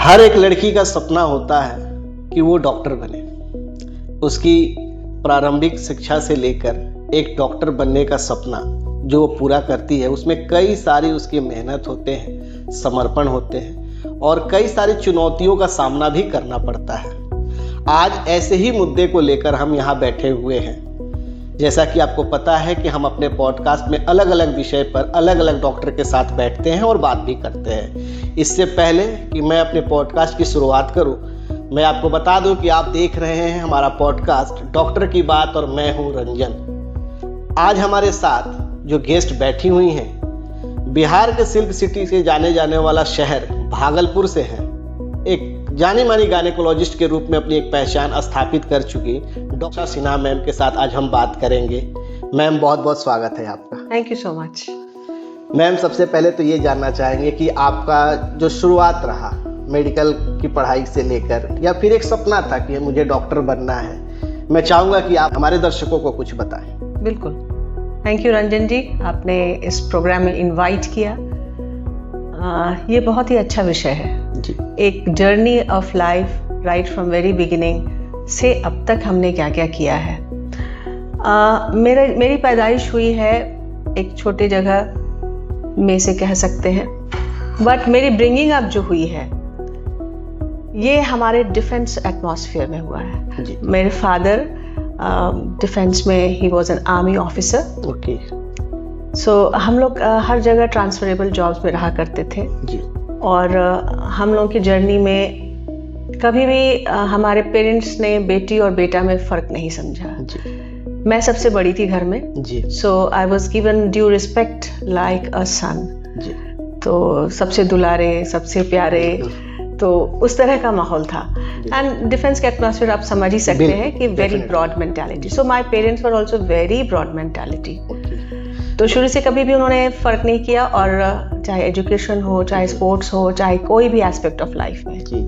हर एक लड़की का सपना होता है कि वो डॉक्टर बने। उसकी प्रारंभिक शिक्षा से लेकर एक डॉक्टर बनने का सपना जो वो पूरा करती है, उसमें कई सारी उसकी मेहनत होते हैं, समर्पण होते हैं और कई सारी चुनौतियों का सामना भी करना पड़ता है। आज ऐसे ही मुद्दे को लेकर हम यहाँ बैठे हुए हैं। जैसा कि आपको पता है कि हम अपने पॉडकास्ट में अलग अलग विषय पर अलग अलग डॉक्टर के साथ बैठते हैं और बात भी करते हैं। इससे पहले कि मैं अपने पॉडकास्ट की शुरुआत करूं, मैं आपको बता दूं कि आप देख रहे हैं हमारा पॉडकास्ट डॉक्टर की बात और मैं हूं रंजन। आज हमारे साथ जो गेस्ट बैठी हुई हैं, बिहार के सिल्क सिटी से जाने जाने वाला शहर भागलपुर से हैं। एक जानी मानी गायनेकोलॉजिस्ट के रूप में अपनी एक पहचान स्थापित कर चुकी डॉक्टर सिन्हा मैम के साथ आज हम बात करेंगे। मैम, बहुत बहुत स्वागत है आपका। Thank you so much. Ma'am, सबसे पहले तो ये जानना चाहेंगे कि आपका जो शुरुआत रहा मेडिकल की पढ़ाई से लेकर, या फिर एक सपना था कि मुझे डॉक्टर बनना है, मैं चाहूँगा कि आप हमारे दर्शकों को कुछ बताएं। बिल्कुल, थैंक यू रंजन जी, आपने इस प्रोग्राम में इनवाइट किया। ये बहुत ही अच्छा विषय है जी। एक journey of life right from very beginning से अब तक हमने क्या क्या किया है। मेरी पैदाइश हुई है एक छोटी जगह में से कह सकते हैं, बट मेरी ब्रिंगिंग अप जो हुई है ये हमारे डिफेंस एटमॉस्फेयर में हुआ है जी। मेरे फादर डिफेंस में ही was an army officer. Okay. So हम लोग हर जगह ट्रांसफरेबल जॉब्स में रहा करते थे जी। और हम लोगों की जर्नी में कभी भी हमारे पेरेंट्स ने बेटी और बेटा में फ़र्क नहीं समझा जी। मैं सबसे बड़ी थी घर में, जी। So I was given due respect like a son. जी। तो सबसे दुलारे, सबसे प्यारे, तो उस तरह का माहौल था। एंड डिफेंस के एटमॉस्फेयर आप समझ ही सकते हैं कि very broad mentality. So my parents were also very broad mentality. तो शुरू से कभी भी उन्होंने फ़र्क नहीं किया, और चाहे एजुकेशन हो, चाहे स्पोर्ट्स हो, चाहे कोई भी एस्पेक्ट ऑफ लाइफ में। जी।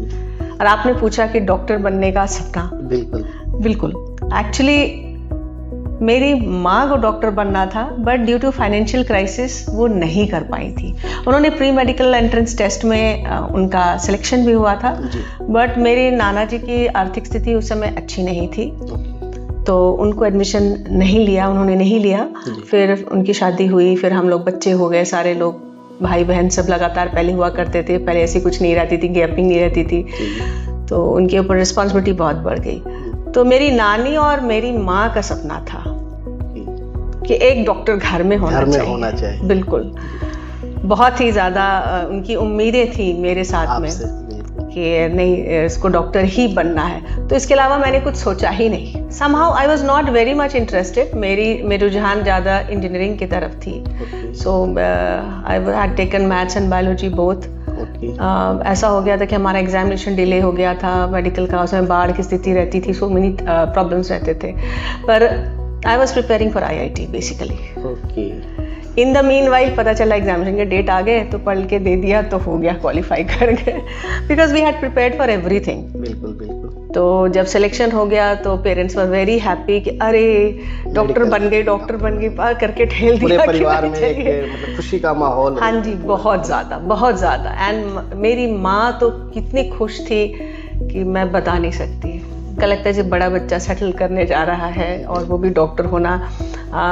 और आपने पूछा कि डॉक्टर बनने का सपना, बिल्कुल एक्चुअली मेरी माँ को डॉक्टर बनना था, but due to financial crisis वो नहीं कर पाई थी। उन्होंने प्री मेडिकल एंट्रेंस टेस्ट में उनका सिलेक्शन भी हुआ था, बट मेरे नाना जी की आर्थिक स्थिति उस समय अच्छी नहीं थी, तो उनको एडमिशन उन्होंने नहीं लिया। फिर उनकी शादी हुई, फिर हम लोग बच्चे हो गए, सारे लोग भाई बहन सब लगातार पहले हुआ करते थे। पहले ऐसी कुछ नहीं रहती थी, गैपिंग नहीं रहती थी, तो उनके ऊपर रिस्पॉन्सिबिलिटी बहुत बढ़ गई। तो मेरी नानी और मेरी माँ का सपना था कि एक डॉक्टर घर में होना चाहिए। बिल्कुल, बहुत ही ज़्यादा उनकी उम्मीदें थी मेरे साथ में कि नहीं, इसको डॉक्टर ही बनना है। तो इसके अलावा मैंने कुछ सोचा ही नहीं। somehow I was not very much interested। मेरी रुझान ज़्यादा इंजीनियरिंग की तरफ थी। So I had taken maths and biology both। ऐसा हो गया था कि हमारा एग्जामिनेशन डिले हो गया था मेडिकल का, उसमें बाढ़ की स्थिति रहती थी, सो मेनी प्रॉब्लम्स रहते थे, पर I was preparing for IIT basically. In the mean while पता चला एग्जामिनेशन के डेट आ गए, तो पढ़ के दे दिया तो हो गया, क्वालिफाई कर गए, because we had prepared for everything. बिल्कुल। तो जब सिलेक्शन हो गया तो पेरेंट्स वर वेरी हैप्पी कि अरे डॉक्टर बन गए पार करके ठेल दिया। पूरे परिवार में एक मतलब खुशी का माहौल। हाँ जी, बहुत ज़्यादा। एंड मेरी माँ तो कितनी खुश थी कि मैं बता नहीं सकती। का लगता है जब बड़ा बच्चा सेटल करने जा रहा है और वो भी डॉक्टर होना,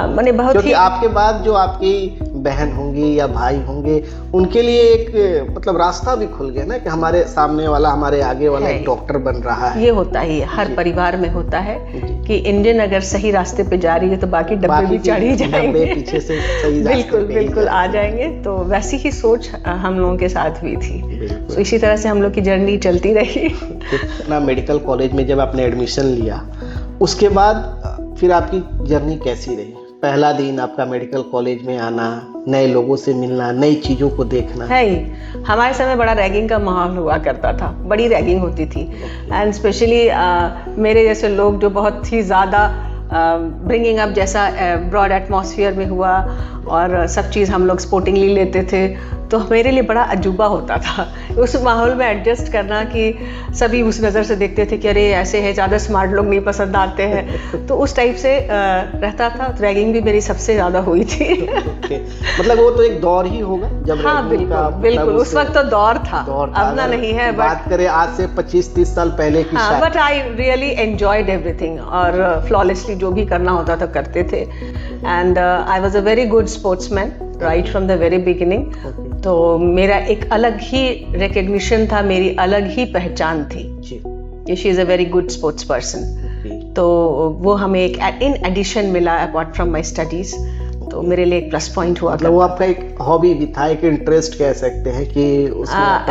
मैंने बहुत क्योंकि आपके बाद जो आपकी बहन होंगी या भाई होंगे, उनके लिए एक मतलब रास्ता भी खुल गया ना कि हमारे सामने वाला, हमारे आगे वाला एक डॉक्टर बन रहा है। ये होता ही है, हर परिवार में होता है कि इंजन अगर सही रास्ते पे जा रही है तो बाकी डब्बे भी चढ़ ही जाएंगे, पीछे से सही बिल्कुल आ जाएंगे। तो वैसी ही सोच हम लोगों के साथ हुई थी। तो इसी तरह से हम लोग की जर्नी चलती रही। ना मेडिकल कॉलेज में जब आपने एडमिशन लिया, उसके बाद फिर आपकी जर्नी कैसी रही? पहला दिन आपका मेडिकल कॉलेज में आना, नए लोगों से मिलना, नई चीज़ों को देखना। है ही, हमारे समय बड़ा रैगिंग का माहौल हुआ करता था, बड़ी रैगिंग होती थी। एंड स्पेशली मेरे जैसे लोग जो बहुत ही ज़्यादा ब्रिंगिंग अप जैसा ब्रॉड एटमॉस्फेयर में हुआ और सब चीज़ हम लोग स्पोर्टिंगली लेते थे, तो मेरे लिए बड़ा अजूबा होता था उस माहौल में एडजस्ट करना कि सभी उस नज़र से देखते थे कि अरे ऐसे है, ज़्यादा स्मार्ट लोग नहीं पसंद आते हैं, तो उस टाइप से रहता था। रैगिंग भी मेरी सबसे ज़्यादा हुई थी। मतलब वो तो एक दौर ही होगा जब हाँ बिल्कुल बिल्कुल, उस वक्त तो दौर था, अब ना नहीं है। बात करें आज से 25-30 साल पहले की। हाँ, but I really enjoyed everything और फ्लॉलेसली जो भी करना होता था करते थे। And I was a very good sportsman right from the very beginning. तो मेरा एक अलग ही रिकग्निशन था, मेरी अलग ही पहचान थी कि she is a very good sports person. तो वो हमें एक इन एडिशन मिला अपार्ट फ्रॉम माई स्टडीज़, तो मेरे लिए एक प्लस पॉइंट हुआ। मतलब वो आपका एक हॉबी भी था, एक इंटरेस्ट कह सकते हैं कि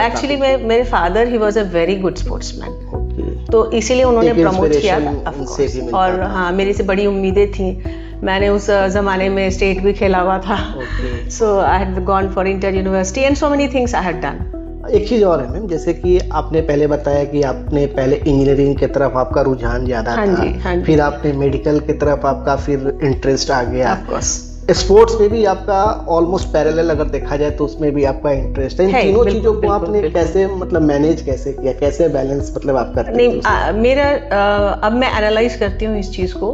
एक्चुअली मेरे father he was a very good sportsman, तो इसीलिए उन्होंने प्रमोट किया और हाँ मेरी से बड़ी उम्मीदें थी। मैंने उस ज़माने में स्टेट भी खेला हुआ था, so I had gone for inter university and so many things I had done. एक चीज़ और है मैम, जैसे कि आपने पहले बताया कि आपने पहले इंजीनियरिंग की तरफ आपका रुझान ज़्यादा था, फिर आपने मेडिकल की तरफ आपका फिर इंटरेस्ट आ गया। स्पोर्ट्स में भी आपका ऑलमोस्ट पैरेलल अगर देखा जाए तो उसमें भी आपका इंटरेस्ट है। इन तीनों चीजों को आपने कैसे मतलब मैनेज कैसे किया, कैसे बैलेंस मतलब आप करते हैं? नहीं मेरा अब मैं एनालाइज करती हूँ इस चीज़ को।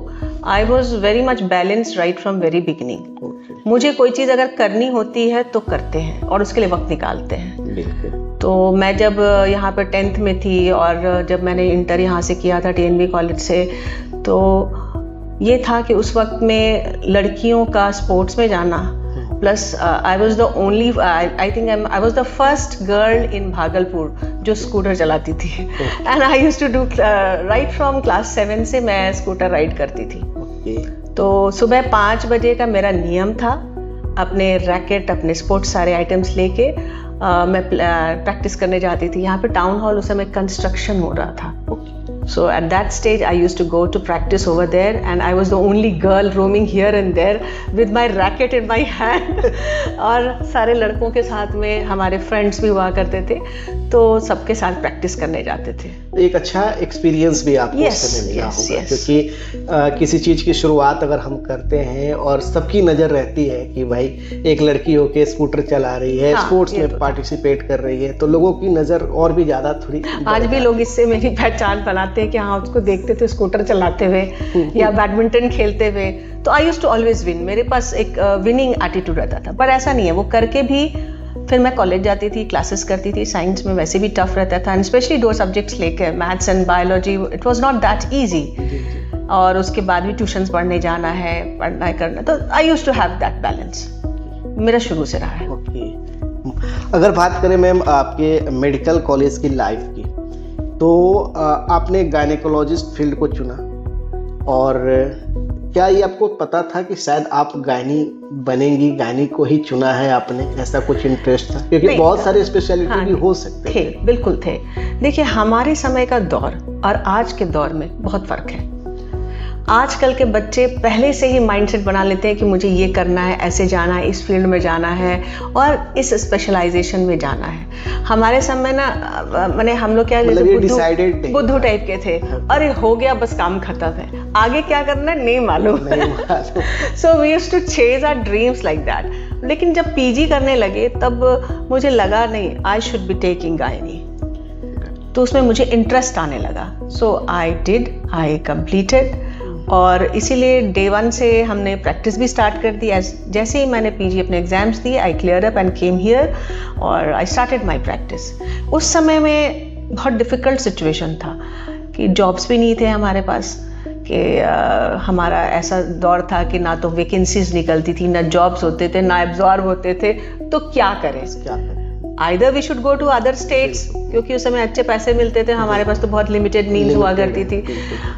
I was very much balanced right from very beginning. मुझे कोई चीज़ अगर करनी होती है तो करते हैं और उसके लिए वक्त निकालते हैं। तो मैं जब यहाँ पर 10th में थी और जब मैंने इंटर यहाँ से किया था TNB कॉलेज से, तो ये था कि उस वक्त में लड़कियों का स्पोर्ट्स में जाना, plus I was the only I think I was the first girl in Bhagalpur जो स्कूटर चलाती थी। And I used to do right from class 7 से मैं स्कूटर राइड करती थी। तो सुबह 5 बजे का मेरा नियम था, अपने रैकेट अपने स्पोर्ट्स सारे आइटम्स लेके मैं प्रैक्टिस करने जाती थी। यहाँ पे टाउन हॉल उस समय कंस्ट्रक्शन हो रहा था, so at that stage I used to go to practice over there and I was the only girl roaming here and there with my racket in my hand और सारे लड़कों के साथ में हमारे फ्रेंड्स भी हुआ करते थे, तो सबके साथ प्रैक्टिस करने जाते थे। एक अच्छा एक्सपीरियंस भी आपको उस समय मिला होगा, क्योंकि किसी चीज़ की शुरुआत अगर हम करते हैं और सबकी नज़र रहती है कि भाई एक लड़की होके स्कूटर चला रही है, स्पोर्ट्स में पार्टिसिपेट कर रही है, तो लोगों की नज़र और भी ज़्यादा थोड़ी। आज भी लोग इससे मेरी पहचान बनाते हैं कि हाँ उसको देखते थे स्कूटर चलाते हुए या बैडमिंटन खेलते हुए। तो I used to always win, मेरे पास एक विनिंग एटीट्यूड रहता था। पर ऐसा नहीं है, वो करके भी फिर मैं कॉलेज जाती थी, क्लासेस करती थी। साइंस में वैसे भी टफ रहता था, एंड स्पेशली 2 सब्जेक्ट्स लेके maths and biology, it was not that easy. और उसके बाद भी ट्यूशन्स पढ़ने जाना है, पढ़ना करना, तो I used to have that balance, मेरा शुरू से रहा है। अगर बात करें मैम आपके मेडिकल कॉलेज की लाइफ की, तो आपने गायनेकोलॉजिस्ट फील्ड को चुना, और क्या ये आपको पता था कि शायद आप गायनी बनेंगी, गायनी को ही चुना है आपने, ऐसा कुछ इंटरेस्ट था? क्योंकि बहुत सारे स्पेशलिटी भी हो सकते थे। बिल्कुल थे। देखिए हमारे समय का दौर और आज के दौर में बहुत फर्क है। आजकल के बच्चे पहले से ही माइंडसेट बना लेते हैं कि मुझे ये करना है, ऐसे जाना है, इस फील्ड में जाना है और इस स्पेशलाइजेशन में जाना है। हमारे समय ना मैंने हम लोग क्या बुद्धू टाइप के थे, अरे हो गया बस काम खत्म है, आगे क्या करना है नहीं मालूम। So we used to chase our dreams like that. लेकिन जब पीजी करने लगे तब मुझे लगा नहीं, I should be taking gynae, तो उसमें मुझे इंटरेस्ट आने लगा। सो आई डिड, आई कंप्लीटेड, और इसीलिए डे 1 से हमने प्रैक्टिस भी स्टार्ट कर दी। जैसे ही मैंने पीजी अपने एग्जाम्स दिए, I clear up and came here और आई स्टार्टेड माय प्रैक्टिस। उस समय में बहुत डिफ़िकल्ट सिचुएशन था कि जॉब्स भी नहीं थे हमारे पास, कि हमारा ऐसा दौर था कि ना तो वैकेंसीज निकलती थी, ना जॉब्स होते थे, ना एब्जॉर्ब होते थे, तो क्या करें। Either we should go to other states, क्योंकि उस समय अच्छे पैसे मिलते थे, हमारे पास तो बहुत लिमिटेड मीन्स हुआ करती थी।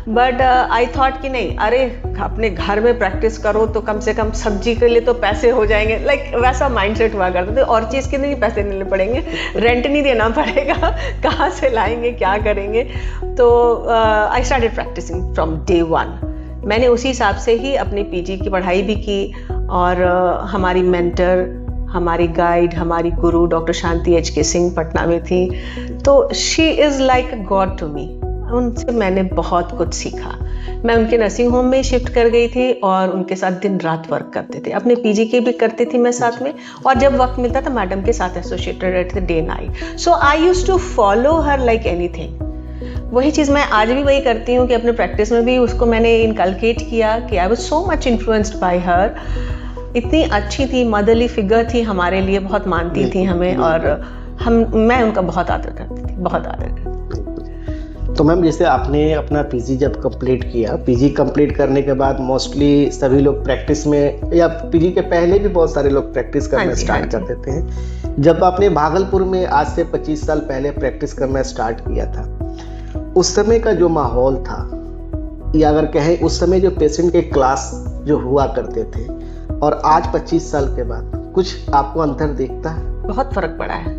बट आई थॉट कि नहीं, अरे अपने घर में प्रैक्टिस करो तो कम से कम सब्जी के लिए तो पैसे हो जाएंगे, लाइक वैसा माइंडसेट हुआ करते थे। और चीज़ के लिए पैसे नहीं पड़ेंगे, रेंट नहीं देना पड़ेगा, कहाँ से लाएंगे, क्या करेंगे। तो I started practising from day 1। मैंने उसी हिसाब से ही अपनी पीजी की पढ़ाई भी की, और हमारी मेंटर, हमारी गाइड, हमारी गुरु डॉक्टर शांति HK सिंह पटना में थी, तो she is like God to me. उनसे मैंने बहुत कुछ सीखा मैं उनके नर्सिंग होम में शिफ्ट कर गई थी और उनके साथ दिन रात वर्क करते थे। अपने पीजी के भी करती थी मैं साथ में, और जब वक्त मिलता था मैडम के साथ एसोसिएटेड रहते थे day night. So I used to follow her like anything. वही चीज़ मैं आज भी वही करती हूँ कि अपने प्रैक्टिस में भी उसको मैंने इनकलकेट किया कि I was so much influenced by हर। इतनी अच्छी थी, मदरली फिगर थी हमारे लिए, बहुत मानती थी हमें, और मैं उनका बहुत आदर करती थी, बहुत आदर करती थी। तो मैम जैसे आपने अपना पीजी जब कंप्लीट किया, पीजी कंप्लीट करने के बाद मोस्टली सभी लोग प्रैक्टिस में, या पीजी के पहले भी बहुत सारे लोग प्रैक्टिस करना स्टार्ट कर देते हैं। जब आपने भागलपुर में आज से 25 साल पहले प्रैक्टिस करना स्टार्ट किया था, उस समय का जो माहौल था, या अगर कहें उस समय जो पेशेंट के क्लास जो हुआ करते थे, और आज 25 साल के बाद कुछ आपको अंतर दिखता है? बहुत फर्क पड़ा है,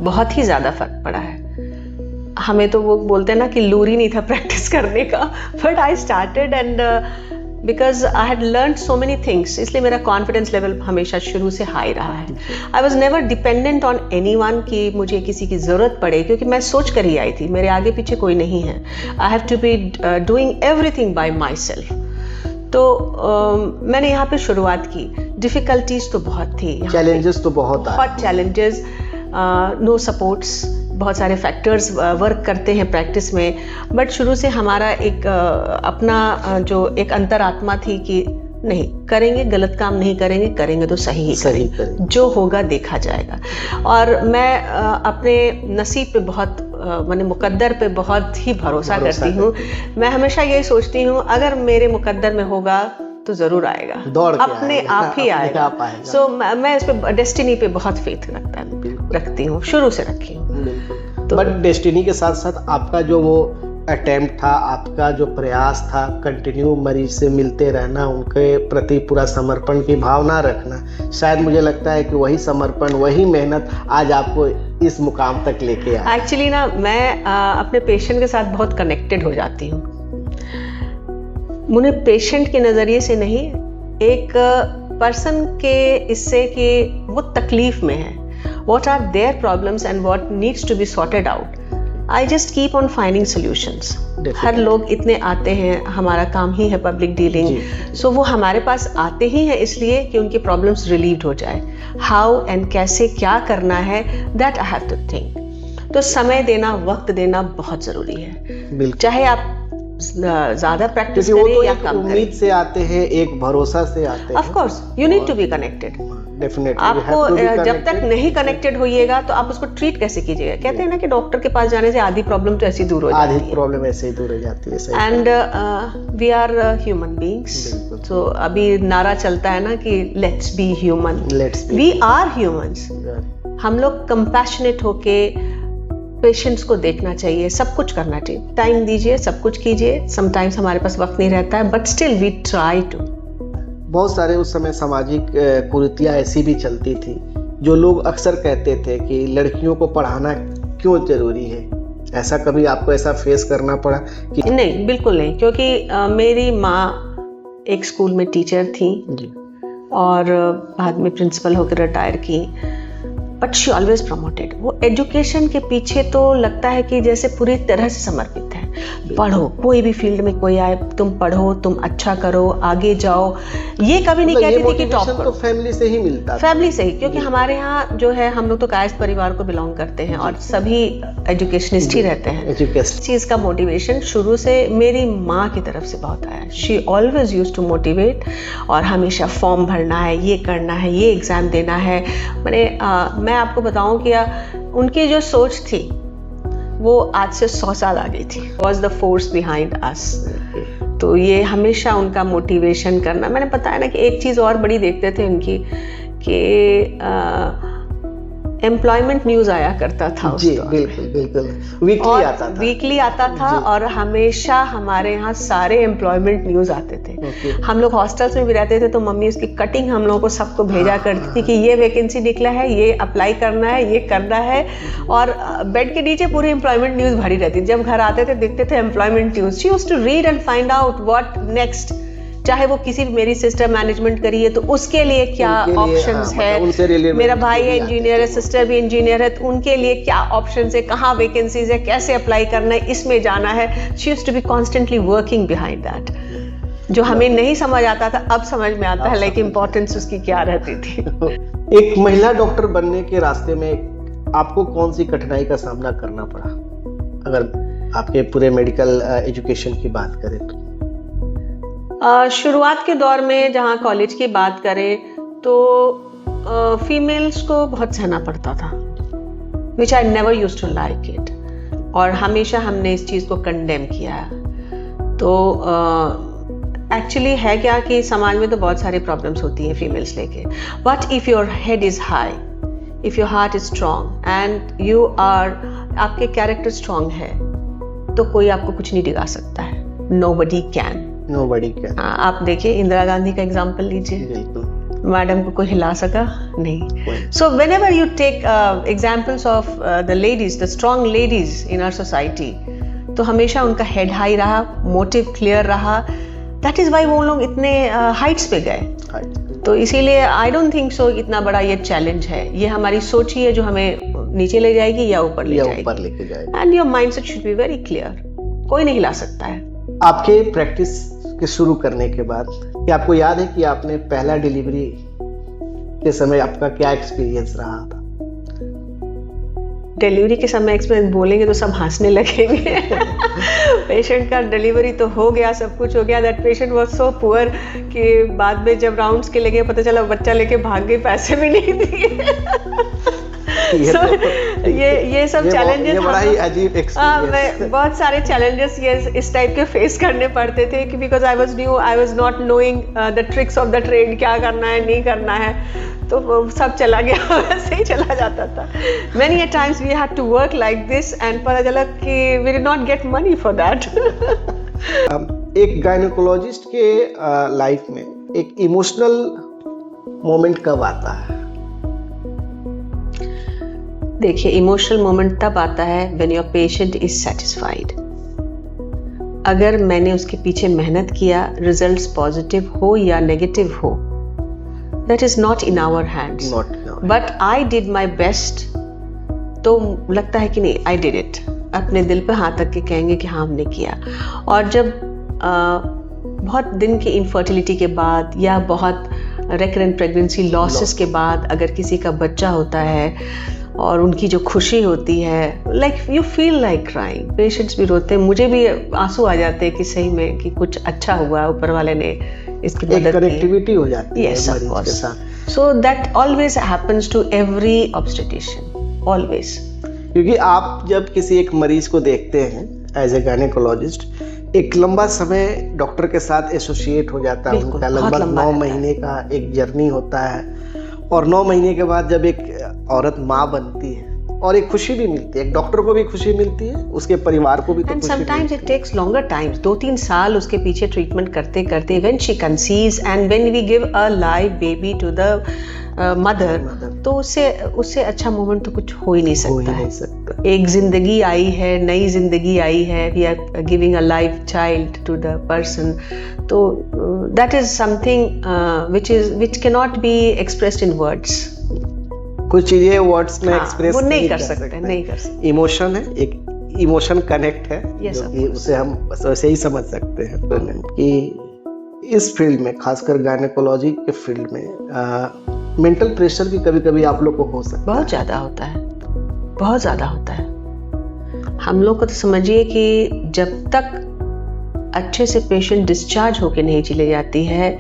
बहुत ही ज़्यादा फर्क पड़ा है। हमें तो वो बोलते हैं ना कि लूर ही नहीं था प्रैक्टिस करने का, but I started and because I had learn so many things, इसलिए मेरा कॉन्फिडेंस लेवल हमेशा शुरू से हाई रहा है। I was never dependent on any one कि मुझे किसी की ज़रूरत पड़े, क्योंकि मैं सोच कर ही आई थी मेरे आगे पीछे कोई नहीं है। I have to be doing everything by myself. तो मैंने यहाँ पे शुरुआत की। डिफ़िकल्टीज तो बहुत थी, चैलेंजेस तो बहुत चैलेंजेस, नो सपोर्ट्स, बहुत सारे फैक्टर्स वर्क करते हैं प्रैक्टिस में। बट शुरू से हमारा एक अपना जो एक अंतरात्मा थी कि नहीं करेंगे, गलत काम नहीं करेंगे, करेंगे तो सही ही करेंगे, जो होगा देखा जाएगा। और मैं अपने नसीब पे बहुत मैंने मुकद्दर पे बहुत ही भरोसा करती हूँ। मैं हमेशा यही सोचती हूँ अगर मेरे मुकद्दर में होगा तो जरूर आएगा, अपने आप ही आएगा। सो मैं इस पे डेस्टिनी पे बहुत फेथ रखती हूँ, शुरू से रखी हूँ। तो बट डेस्टिनी के साथ साथ आपका जो वो अटेम्प्ट था, आपका जो प्रयास था, कंटिन्यू मरीज से मिलते रहना, उनके प्रति पूरा समर्पण की भावना रखना, शायद मुझे लगता है कि वही समर्पण, वही मेहनत आज आपको इस मुकाम तक लेके आया। एक्चुअली ना मैं अपने पेशेंट के साथ बहुत कनेक्टेड हो जाती हूँ। मुझे पेशेंट के नज़रिए से नहीं, एक पर्सन के इससे कि वो तकलीफ में है, what are their problems and what needs to be sorted out. I just keep on finding solutions. हर लोग इतने आते हैं, हमारा काम ही है पब्लिक डीलिंग, सो वो हमारे पास आते ही हैं इसलिए कि उनके प्रॉब्लम्स रिलीव्ड हो जाए। हाउ एंड कैसे क्या करना है, that I have to think. तो समय देना, वक्त देना बहुत ज़रूरी है, चाहे आप ज़्यादा प्रैक्टिस करें या कम करें। उम्मीद से आते हैं, एक भरोसा से आते हैं। Of course you need to be connected. Definitely आपको जब तक नहीं कनेक्टेड होइएगा तो आप उसको ट्रीट कैसे कीजिएगा। कहते हैं ना कि डॉक्टर के पास जाने से आधी प्रॉब्लम तो ऐसी दूर हो जाती है, आधी प्रॉब्लम ऐसे ही दूर हो जाती है। And we are human beings. तो अभी नारा चलता है ना कि let's be human, we are humans. हम लोग कंपैशनेट होके पेशेंट्स को देखना चाहिए, सब कुछ करना चाहिए, टाइम दीजिए, सब कुछ कीजिए। समटाइम्स हमारे पास वक्त नहीं रहता है, but still we try to. बहुत सारे उस समय सामाजिक कुरीतियाँ ऐसी भी चलती थी, जो लोग अक्सर कहते थे कि लड़कियों को पढ़ाना क्यों जरूरी है। ऐसा कभी आपको ऐसा फेस करना पड़ा कि? नहीं, बिल्कुल नहीं, क्योंकि मेरी माँ एक स्कूल में टीचर थी और बाद में प्रिंसिपल होकर रिटायर की, बट शी ऑलवेज प्रमोटेड। वो एजुकेशन के पीछे तो लगता है कि जैसे पूरी तरह से समर्पित है। पढ़ो, कोई भी फील्ड में कोई आए, तुम पढ़ो, तुम अच्छा करो, आगे जाओ। ये कभी नहीं कहती थी कि टॉप करो। तो फैमिली से ही मिलता है, फैमिली से ही, क्योंकि हमारे यहाँ जो है हम लोग तो कायस्थ परिवार को बिलोंग करते हैं और सभी एजुकेशनिस्ट ही रहते हैं। इस चीज़ का मोटिवेशन शुरू से मेरी माँ की तरफ से बहुत आया। She always use to motivate, और हमेशा फॉर्म भरना है, ये करना है, ये एग्ज़ाम देना है। मैं आपको बताऊं कि उनकी जो सोच थी वो आज से 100 साल आगे थी। Was the force behind us. तो ये हमेशा उनका मोटिवेशन करना। मैंने बताया ना कि एक चीज़ और बड़ी देखते थे उनकी कि एम्प्लॉयमेंट न्यूज़ आया करता था उस दौर में। बिल्कुल वीकली आता था और हमेशा हमारे यहाँ सारे एम्प्लॉयमेंट न्यूज़ आते थे। हम लोग हॉस्टल्स में भी रहते थे तो मम्मी उसकी कटिंग हम लोगों को सबको भेजा करती थी कि ये वैकेंसी निकला है, ये अप्लाई करना है, ये करना है। और बेड के नीचे पूरी एम्प्लॉयमेंट न्यूज़ भरी रहती थी। जब घर आते थे देखते थे employment news. She used to read and find out what next. चाहे वो किसी भी, मेरी सिस्टर मैनेजमेंट करी है तो उसके लिए क्या ऑप्शंस है, मतलब मेरा भाई है इंजीनियर है, सिस्टर भी इंजीनियर है, तो उनके लिए क्या ऑप्शंस है, कहाँ वैकेंसीज है, कैसे अप्लाई करना है, इसमें जाना है. She used to be constantly working behind that. जो हमें नहीं समझ आता था अब समझ में आता है, लाइक इम्पोर्टेंस उसकी क्या रहती थी. एक महिला डॉक्टर बनने के रास्ते में आपको कौन सी कठिनाई का सामना करना पड़ा, अगर आपके पूरे मेडिकल एजुकेशन की बात करें तो? शुरुआत के दौर में जहाँ कॉलेज की बात करें तो फीमेल्स को बहुत सहना पड़ता था, which I never used to like it, और हमेशा हमने इस चीज़ को कंडेम किया है. तो एक्चुअली है क्या कि समाज में तो बहुत सारी प्रॉब्लम्स होती हैं फीमेल्स लेके, but if your head is high, if your heart is strong and you are, आपके कैरेक्टर स्ट्रॉन्ग है तो कोई आपको कुछ नहीं दिखा सकता है. Nobody can. आप देखिए इंदिरा गांधी का एग्जाम्पल लीजिए, मैडम को कोई हिला सका नहीं. So whenever you take examples of the ladies, the strong ladies in our society, तो हमेशा उनका हेड हाई रहा, मोटिव क्लियर रहा. दैट इज वाई वो लोग इतने हाइट्स पे गए. तो इसीलिए आई डोंट थिंक सो इतना बड़ा ये चैलेंज है. ये हमारी सोच ही है जो हमें नीचे ले जाएगी या ऊपर ले जाएगी. And your mindset should be very clear. कोई नहीं हिला सकता है. आपके प्रैक्टिस के शुरू करने के बाद क्या आपको याद है कि आपने पहला डिलीवरी के समय आपका क्या एक्सपीरियंस रहा था? डिलीवरी के समय एक्सपीरियंस बोलेंगे तो सब हंसने लगेंगे. पेशेंट का डिलीवरी तो हो गया, सब कुछ हो गया. That patient was so poor कि बाद में जब राउंड्स के लगे पता चला बच्चा लेके भाग गई, पैसे भी नहीं दिए. ये सब चैलेंजेस, बड़ा ही अजीब एक्सपीरियंस. बहुत सारे चैलेंजेस ये इस टाइप के फेस करने पड़ते थे कि because I was new, I was not knowing the tricks of the trade, क्या करना है नहीं करना है, तो सब चला गया, वैसे ही चला जाता था. Many a times we had to work like this and पता चला कि we did not get money for that. एक गायनेकोलॉजिस्ट के लाइफ में एक इमोशनल मोमेंट कब आता है? देखिए, इमोशनल मोमेंट तब आता है when your patient is satisfied. अगर मैंने उसके पीछे मेहनत किया, रिजल्ट्स पॉजिटिव हो या नेगेटिव हो, that is not in our hands, but I did my best. तो लगता है कि नहीं, आई डिड इट. अपने दिल पे हाथ रख के कहेंगे कि हाँ हमने किया. और जब बहुत दिन की इनफर्टिलिटी के बाद या बहुत रेकरेंट प्रेगनेंसी लॉसेस के बाद अगर किसी का बच्चा होता है और उनकी जो खुशी होती है, like you feel like crying. Patients भी रोते हैं, मुझे भी आंसू आ जाते हैं कि सही में कि कुछ अच्छा हुआ, ऊपर वाले ने इसकी मदद की. कनेक्टिविटी हो जाती है मरीज के साथ. So that always happens to every obstetrician, always. क्योंकि आप जब किसी एक मरीज को देखते हैं एज ए गायनेकोलॉजिस्ट, एक लंबा समय डॉक्टर के साथ एसोसिएट हो जाता है. उनका लगभग 9 महीने का एक जर्नी होता है, और 9 महीने के बाद जब एक औरत माँ बनती है और एक खुशी भी मिलती है, एक डॉक्टर को भी खुशी मिलती है, उसके परिवार को भी तो खुशी मिलती है. Sometimes it takes longer times, 2-3 साल उसके पीछे ट्रीटमेंट करते करते when she conceives and when we give a live baby to the mother, तो उससे अच्छा मोमेंट तो कुछ हो ही नहीं सकता. एक जिंदगी आई है, नई जिंदगी आई है, we are giving a live child to the person. तो that is something which can not be expressed in words. कुछ चीजें वर्ड्स में एक्सप्रेस वो नहीं कर सकते. इमोशन है, एक इमोशन कनेक्ट है, जो कि उसे हम वैसे ही समझ सकते हैं. कि इस फील्ड में, खासकर गायनेकोलॉजी के फील्ड में, मेंटल प्रेशर भी कभी कभी आप लोग को हो सकता है. बहुत ज़्यादा होता है, बहुत ज़्यादा होता है. हम लोग को तो समझिए कि जब तक अच्छे से पेशेंट डिस्चार्ज होके नहीं चले जाती है,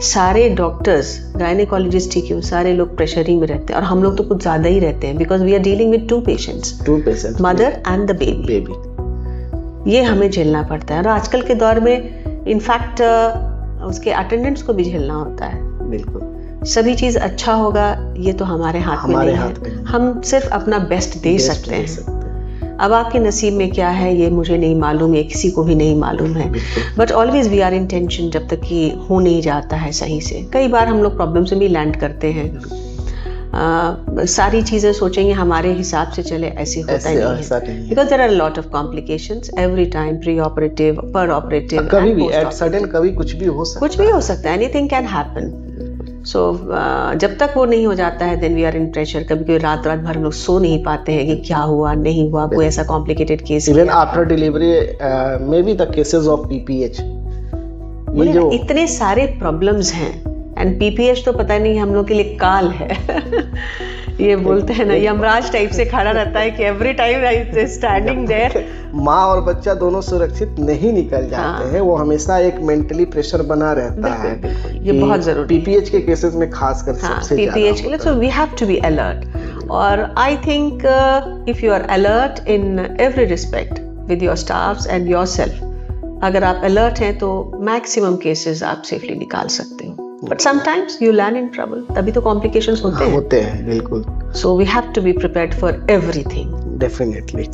सारे डॉक्टर्स, गायनेकोलॉजिस्ट ही क्यों, सारे लोग प्रेशर ही में रहते हैं. और हम लोग तो कुछ ज़्यादा ही रहते हैं, because we are dealing with 2 patients, mother and the baby. ये हमें झेलना पड़ता है. और आजकल के दौर में इनफैक्ट उसके अटेंडेंट्स को भी झेलना होता है. बिल्कुल. सभी चीज़ अच्छा होगा ये तो हमारे हाथ में नहीं है. हम सिर्फ अपना बेस्ट दे सकते हैं. अब आपके नसीब में क्या है ये मुझे नहीं मालूम, ये किसी को भी नहीं मालूम है. But always we are in tension जब तक कि हो नहीं जाता है सही से. कई बार हम लोग प्रॉब्लम से भी लैंड करते हैं. सारी चीजें सोचेंगे हमारे हिसाब से चले, ऐसे होता ही नहीं है। Because there are lot of complications every time, pre operative, per operative, कभी भी एट सडन कभी कुछ भी हो सकता है, एनीथिंग कैन हैपन। सो जब तक वो नहीं हो जाता है then we are in pressure. कभी कभी रात भर हम लोग सो नहीं पाते हैं कि क्या हुआ नहीं हुआ, कोई ऐसा complicated case. Even after delivery may be the cases of PPH, ये जो इतने सारे प्रॉब्लम्स हैं, एंड पीपीएच तो पता नहीं हम लोग के लिए काल है। ये बोलते हैं ना, यमराज टाइप से खड़ा रहता है कि every time I standing there. माँ और बच्चा दोनों सुरक्षित नहीं निकल जाते हैं, वो हमेशा एक मेंटली प्रेशर बना रहता है। ये बहुत जरूरी पीपीएच के केसेस में खासकर सबसे ज्यादा पीपीएच के लिए। So we have to be alert, और I think if you are alert in every respect with your staffs and yourself, अगर आप अलर्ट हैं तो मैक्सिमम केसेस आप सेफली निकाल सकते हो। But sometimes you land in trouble, तभी तो कॉम्प्लिकेशंस होते हैं। बिल्कुल। So we have to be prepared for everything. Definitely.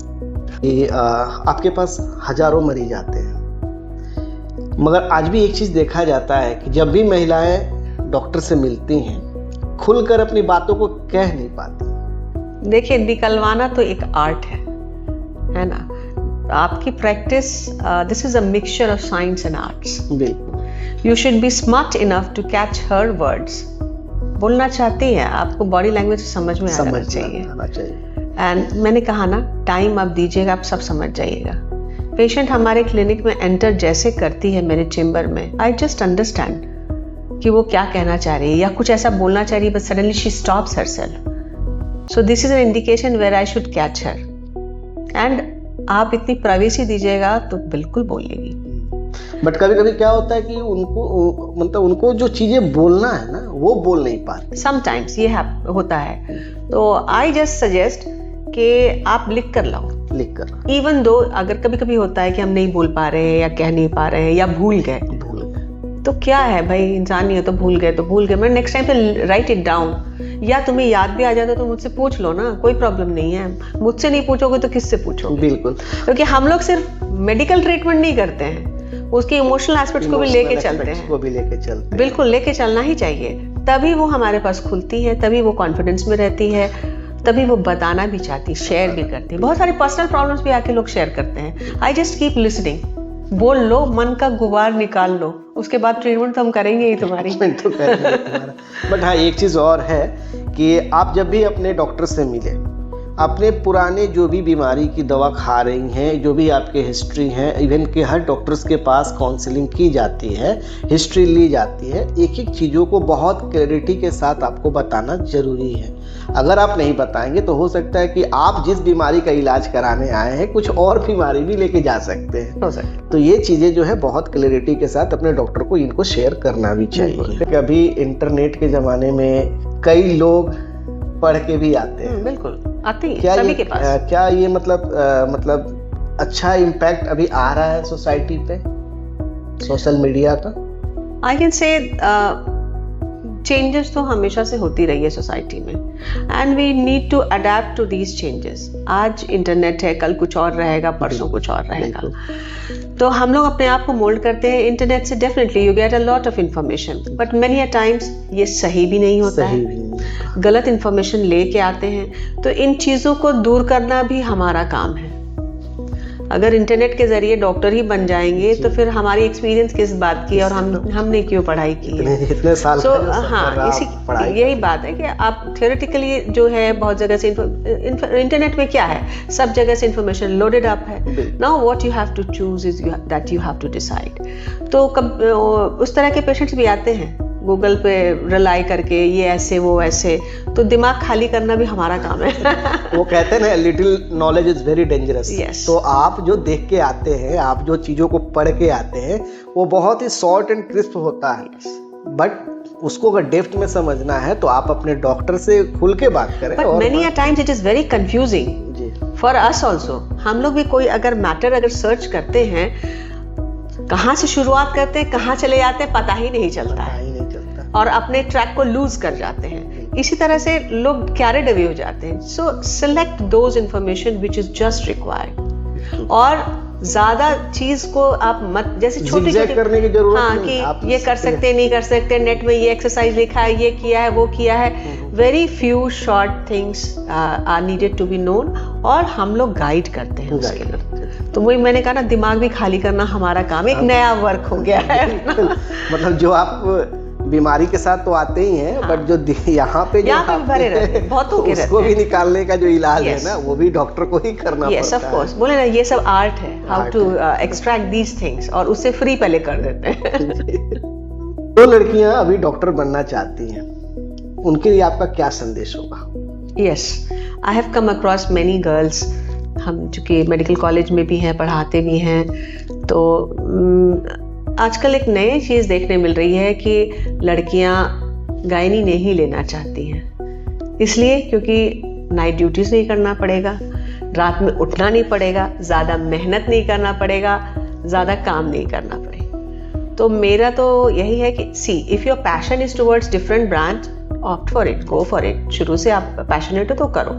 आपके पास हजारों मरीज आते हैं, मगर आज भी एक चीज देखा जाता है कि जब भी महिलाएं डॉक्टर से मिलती हैं, खुलकर अपनी बातों को कह नहीं पाती। देखिए, निकलवाना तो एक आर्ट है ना। आपकी practice, this is a mixture of science and arts. बिल्कुल। You should be smart enough to catch her words. बोलना चाहती है, आपको बॉडी लैंग्वेज समझ में आना चाहिए। एंड मैंने कहा ना, टाइम आप दीजिएगा, आप सब समझ जाइएगा। पेशेंट हमारे क्लिनिक में एंटर जैसे करती है मेरे चेम्बर में, आई जस्ट अंडरस्टैंड कि वो क्या कहना चाह रही है या कुछ ऐसा बोलना चाह रही है, but suddenly she stops herself. So this is an indication where I should catch her, and आप इतनी प्राइवेसी दीजिएगा तो बिल्कुल बोलेगी। बट कभी कभी क्या होता है कि उनको जो चीजें बोलना है ना, वो बोल नहीं पाते। समटाइम्स ये होता है, तो आई जस्ट सजेस्ट कि आप लिख कर लाओ। इवन दो अगर कभी कभी होता है कि हम नहीं बोल पा रहे हैं या कह नहीं पा रहे हैं या भूल गए, तो क्या है भाई, इंसान ही है, तो भूल गए। मैं नेक्स्ट टाइम पे राइट इट डाउन, या तुम्हें याद भी आ जाता तो मुझसे पूछ लो ना, कोई प्रॉब्लम नहीं है। मुझसे नहीं पूछोगे तो किससे पूछोगे? बिल्कुल। क्योंकि हम लोग सिर्फ मेडिकल ट्रीटमेंट नहीं करते हैं, उसके इमोशनल एस्पेक्ट्स को भी लेके चलते हैं। बिल्कुल, लेके चलना ही चाहिए, तभी वो हमारे पास खुलती है, तभी वो कॉन्फिडेंस में रहती है, तभी वो बताना भी चाहती, शेयर भी करती है। बहुत सारे पर्सनल प्रॉब्लम्स भी आके लोग शेयर करते हैं। आई जस्ट कीप लिसनिंग, बोल लो, मन का गुबार निकाल लो, उसके बाद ट्रीटमेंट तो हम करेंगे ही तुम्हारी। बट हाँ, एक चीज और है कि आप जब भी अपने डॉक्टर से मिले, अपने पुराने जो भी बीमारी की दवा खा रही हैं, जो भी आपके हिस्ट्री हैं, इवन कि हर डॉक्टर्स के पास काउंसलिंग की जाती है, हिस्ट्री ली जाती है, एक एक चीज़ों को बहुत क्लैरिटी के साथ आपको बताना जरूरी है। अगर आप नहीं बताएंगे तो हो सकता है कि आप जिस बीमारी का इलाज कराने आए हैं, कुछ और बीमारी भी लेके जा सकते हैं। तो ये चीज़ें जो है बहुत क्लैरिटी के साथ अपने डॉक्टर को इनको शेयर करना भी चाहिए। कभी इंटरनेट के ज़माने में कई लोग पढ़ के भी आते हैं। बिल्कुल आते हैं, क्या सभी ये के पास। क्या ये मतलब अच्छा इम्पैक्ट अभी आ रहा है सोसाइटी पे, सोशल मीडिया का? आई कैन से चेंजेस तो हमेशा से होती रही है सोसाइटी में, and we need to adapt to these changes. आज इंटरनेट है, कल कुछ और रहेगा, परसों कुछ और रहेगा, तो हम लोग अपने आप को मोल्ड करते हैं इंटरनेट से। Definitely you get a lot of information, but many a times ये सही भी नहीं होता है, गलत इंफॉर्मेशन लेके आते हैं। तो इन चीज़ों को दूर करना भी हमारा काम है। अगर इंटरनेट के जरिए डॉक्टर ही बन जाएंगे तो फिर हमारी एक्सपीरियंस किस बात की, और हमने क्यों पढ़ाई की है? इतने साल हाँ, यही बात है कि आप थियोरेटिकली जो है बहुत जगह से इंटरनेट में क्या है, सब जगह से इंफॉर्मेशन लोडेड अप है। Now what you have to choose is that you have to decide. तो कब उस तरह के पेशेंट्स भी आते हैं गूगल पे रिलाई करके, ये ऐसे वो ऐसे, तो दिमाग खाली करना भी हमारा काम है। वो कहते हैं ना, little knowledge is very dangerous. तो आप जो देख के आते हैं, आप जो चीज़ों को पढ़ के आते हैं, वो बहुत ही शॉर्ट एंड क्रिस्प होता है, बट उसको अगर डेप्थ में समझना है तो आप अपने डॉक्टर से खुल के बात करें। But many a times it is very confusing for us also. हम लोग भी कोई अगर मैटर अगर सर्च करते हैं, कहाँ से शुरुआत करते हैं, कहाँ चले जाते हैं, पता ही नहीं चलता है, और अपने ट्रैक को लूज कर जाते हैं। इसी तरह से लोग कैरिड अवे हो जाते हैं। सो select those information which is just required, और ज्यादा चीज को आप मत, जैसे छोटी करने की जरूरत नहीं, कि ये कर सकते नहीं कर सकते, नेट में ये एक्सरसाइज लिखा है, ये किया है, वो किया है, very few short things are needed to be known, और हम लोग गाइड करते हैं उसके लिए। तो वही मैंने कहा ना, दिमाग भी खाली करना हमारा काम, एक नया वर्क हो गया है। मतलब जो आप बीमारी के साथ तो आते ही हैं, बट जो यहाँ पे भरे रहते हैं, बहुतों के रहते हैं, उसको भी निकालने का जो इलाज है ना, वो भी डॉक्टर को ही करना पड़ता है। यस ऑफ कोर्स, बोले ना ये सब आर्ट है, how to extract these things, और उससे फ्री पहले कर देते हैं। जो लड़कियां अभी डॉक्टर बनना चाहती हैं, उनके लिए आपका क्या संदेश होगा? Yes, I have come across many girls, हम चूँकि मेडिकल कॉलेज में भी हैं, पढ़ाते भी हैं, तो आजकल एक नई चीज़ देखने मिल रही है कि लड़कियां गायनी नहीं लेना चाहती हैं। इसलिए क्योंकि नाइट ड्यूटीज नहीं करना पड़ेगा, रात में उठना नहीं पड़ेगा, ज़्यादा मेहनत नहीं करना पड़ेगा, ज़्यादा काम नहीं करना पड़ेगा। तो मेरा तो यही है कि see, if your passion is towards different branch, opt for it, go for it. शुरू से आप पैशनेट हो तो करो,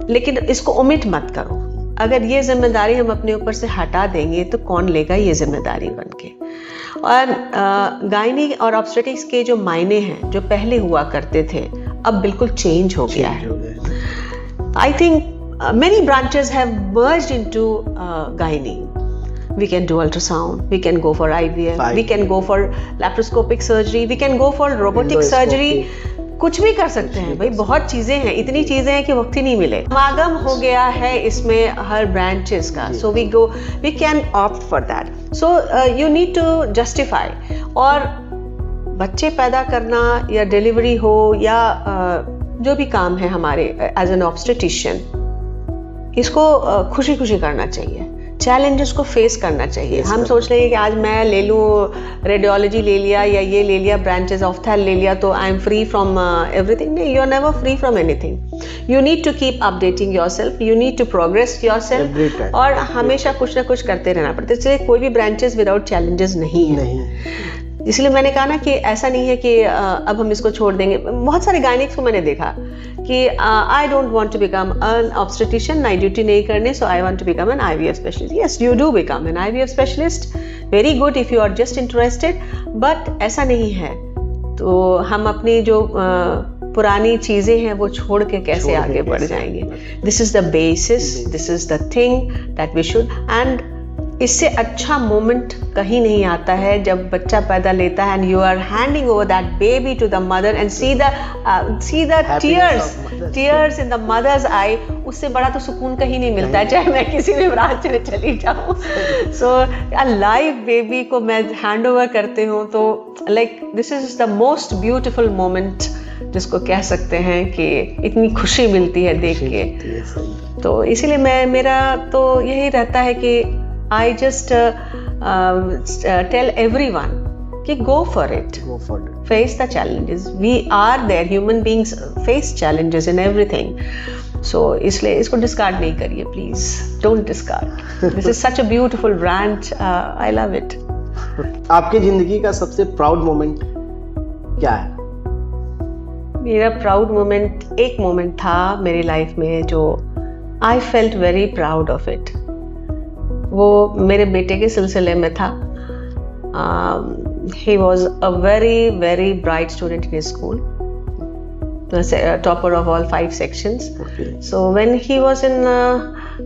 लेकिन इसको ओमिट मत करो। अगर ये जिम्मेदारी हम अपने ऊपर से हटा देंगे तो कौन लेगा ये जिम्मेदारी बन के। और गायनी और ऑब्स्टेट्रिक्स के जो मायने हैं, जो पहले हुआ करते थे, अब बिल्कुल चेंज हो गया है। I think many branches have merged into gynae. We can do ultrasound, we can go for IVF, we can go for laparoscopic surgery, we can go for robotic surgery, कुछ भी कर सकते हैं भाई, बहुत चीजें हैं, इतनी चीजें हैं कि वक्त ही नहीं मिले। समागम हो गया है इसमें हर ब्रांचेस का, so we can opt for that. So you need to justify. और बच्चे पैदा करना या डिलीवरी हो या जो भी काम है हमारे एज एन ऑब्स्टेटिशियन, इसको खुशी खुशी करना चाहिए, चैलेंजेस को फेस करना चाहिए। हम सोच रहे हैं कि आज मैं ले लूँ रेडियोलॉजी ले लिया या ये ले लिया, ब्रांचेस ऑफ थैल ले लिया, तो I am free from everything. नहीं, you are never free from anything. You need to keep updating yourself, you need to progress yourself, और हमेशा कुछ ना कुछ करते रहना पड़ता है। इसलिए कोई भी ब्रांचेस विदाउट चैलेंजेस नहीं है। इसलिए मैंने कहा ना कि ऐसा नहीं है कि अब हम इसको छोड़ देंगे। बहुत सारे गायनिक्स को मैंने देखा कि I don't want to become an obstetrician, night duty नहीं करनी, so I want to become an IVF specialist. Yes, you do become an IVF specialist, very good if you are just interested, but ऐसा नहीं है। तो हम अपनी जो पुरानी चीजें हैं वो छोड़ के कैसे आगे बढ़ जाएंगे? This is the basis, this is the thing that we should. And इससे अच्छा मोमेंट कहीं नहीं आता है जब बच्चा पैदा लेता है and you are handing over that baby to the mother and see the tears in the mother's eye. उससे बड़ा तो सुकून कहीं नहीं मिलता है, चाहे मैं किसी भी ब्रांच में चली जाऊँ। सो अ लाइव बेबी को मैं हैंड ओवर करते हूँ, तो like this is the most beautiful moment जिसको कह सकते हैं कि इतनी खुशी मिलती है देख के। तो इसीलिए मेरा तो यही रहता है कि I just tell everyone कि go for it, face the challenges. We are there, human beings face challenges in everything. So इसलिए इसको discard नहीं करिए, please don't discard. This is such a beautiful branch. I love it. आपकी जिंदगी का सबसे proud moment क्या है? मेरा प्राउड मोमेंट, एक मोमेंट था मेरी लाइफ में जो I felt very proud of it. वो मेरे बेटे के सिलसिले में था। He was a very, very bright student in his school, topper of all 5 sections. Okay. So when he was in,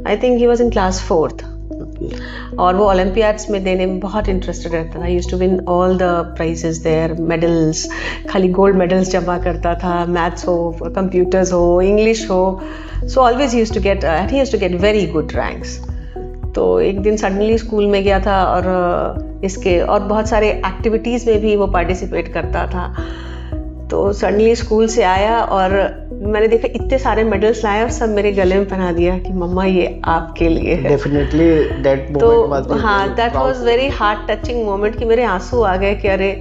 I think he was in class 4th. Okay. और वो Olympiads में देने में बहुत इंटरेस्टेड रहता था। He used to win all the prizes there, medals, खाली gold medals जमा करता था, मैथ्स हो, कंप्यूटर्स हो, इंग्लिश हो। So always he used to get very good ranks. तो एक दिन सडनली स्कूल में गया था और इसके और बहुत सारे एक्टिविटीज़ में भी वो पार्टिसिपेट करता था। तो सडनली स्कूल से आया और मैंने देखा इतने सारे मेडल्स लाए और सब मेरे गले में पहना दिया कि मम्मा ये आपके लिए है। डेफिनेटली दैट मोमेंट तो हाँ, that was very heart touching moment कि मेरे आंसू आ गए कि अरे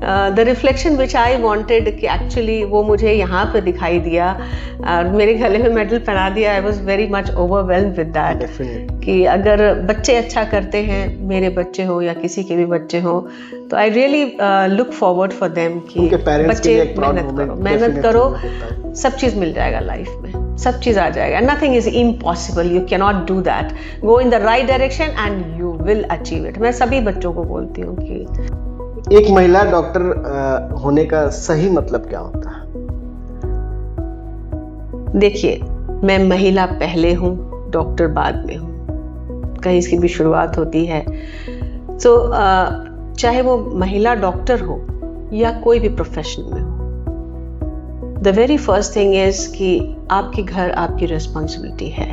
the reflection which I wanted कि एक्चुअली वो मुझे यहाँ पे दिखाई दिया और मेरे गले में मेडल पहना दिया। I was very much overwhelmed with that कि अगर बच्चे अच्छा करते हैं, मेरे बच्चे हो या किसी के भी बच्चे हो, तो I really look forward for them कि बच्चे मेहनत करो, सब चीज़ मिल जाएगा लाइफ में, सब चीज़ आ जाएगा। Nothing is impossible, you can not do that, go in the right direction and you will achieve it. मैं सभी बच्चों को बोलती हूँ कि एक महिला डॉक्टर होने का सही मतलब क्या होता है? देखिए, मैं महिला पहले हूँ, डॉक्टर बाद में हूँ, कहीं इसकी भी शुरुआत होती है। सो चाहे वो महिला डॉक्टर हो या कोई भी प्रोफेशन में हो, the very first thing is कि आपके घर आपकी रिस्पॉन्सिबिलिटी है।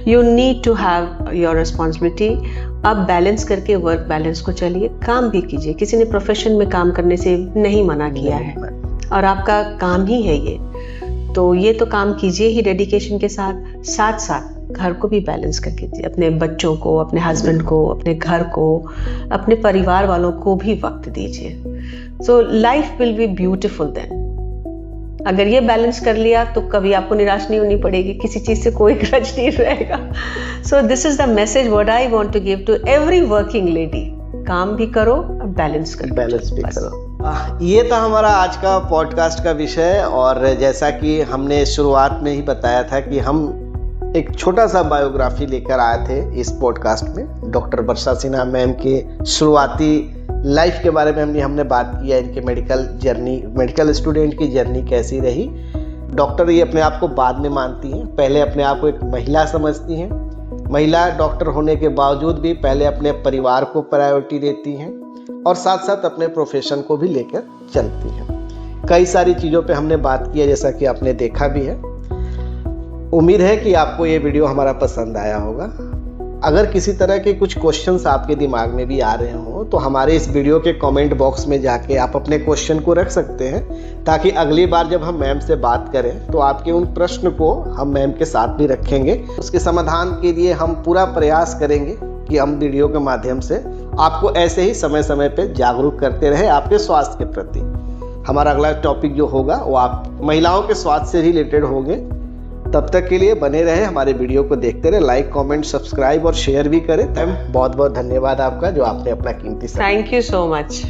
You need to have your responsibility. आप बैलेंस करके वर्क बैलेंस को चलिए, काम भी कीजिए। किसी ने प्रोफेशन में काम करने से नहीं मना किया है और आपका काम ही है ये, तो ये तो काम कीजिए ही डेडिकेशन के साथ। साथ साथ घर को भी बैलेंस करके दीजिए, अपने बच्चों को, अपने हस्बैंड को, अपने घर को, अपने परिवार वालों को भी वक्त दीजिए। So life will be beautiful then. अगर ये बैलेंस कर लिया तो कभी आपको निराश नहीं होनी पड़ेगी, किसी चीज से कोई ग्रज नहीं रहेगा। So this is the message what I want to give to every working lady. काम भी करो और बैलेंस भी करो। ये था हमारा आज का पॉडकास्ट का विषय। और जैसा कि हमने शुरुआत में ही बताया था कि हम एक छोटा सा बायोग्राफी लेकर आए थे इस पॉडकास्ट में। डॉक्टर वर्षा सिन्हा मैम के शुरुआती लाइफ के बारे में हमने बात किया, इनके मेडिकल स्टूडेंट की जर्नी कैसी रही। डॉक्टर ये अपने आप को बाद में मानती हैं, पहले अपने आप को एक महिला समझती हैं। महिला डॉक्टर होने के बावजूद भी पहले अपने परिवार को प्रायोरिटी देती हैं और साथ साथ अपने प्रोफेशन को भी लेकर चलती हैं। कई सारी चीज़ों पे हमने बात की है, जैसा कि आपने देखा भी है। उम्मीद है कि आपको ये वीडियो हमारा पसंद आया होगा। अगर किसी तरह के कुछ क्वेश्चंस आपके दिमाग में भी आ रहे हो तो हमारे इस वीडियो के कमेंट बॉक्स में जाके आप अपने क्वेश्चन को रख सकते हैं, ताकि अगली बार जब हम मैम से बात करें तो आपके उन प्रश्न को हम मैम के साथ भी रखेंगे। उसके समाधान के लिए हम पूरा प्रयास करेंगे कि हम वीडियो के माध्यम से आपको ऐसे ही समय समय पे जागरूक करते रहे आपके स्वास्थ्य के प्रति। हमारा अगला टॉपिक जो होगा वो आप महिलाओं के स्वास्थ्य से रिलेटेड होंगे। तब तक के लिए बने रहे, हमारे वीडियो को देखते रहे, लाइक, कमेंट, सब्सक्राइब और शेयर भी करें। बहुत बहुत धन्यवाद आपका जो आपने अपना कीमती समय। Thank you so much.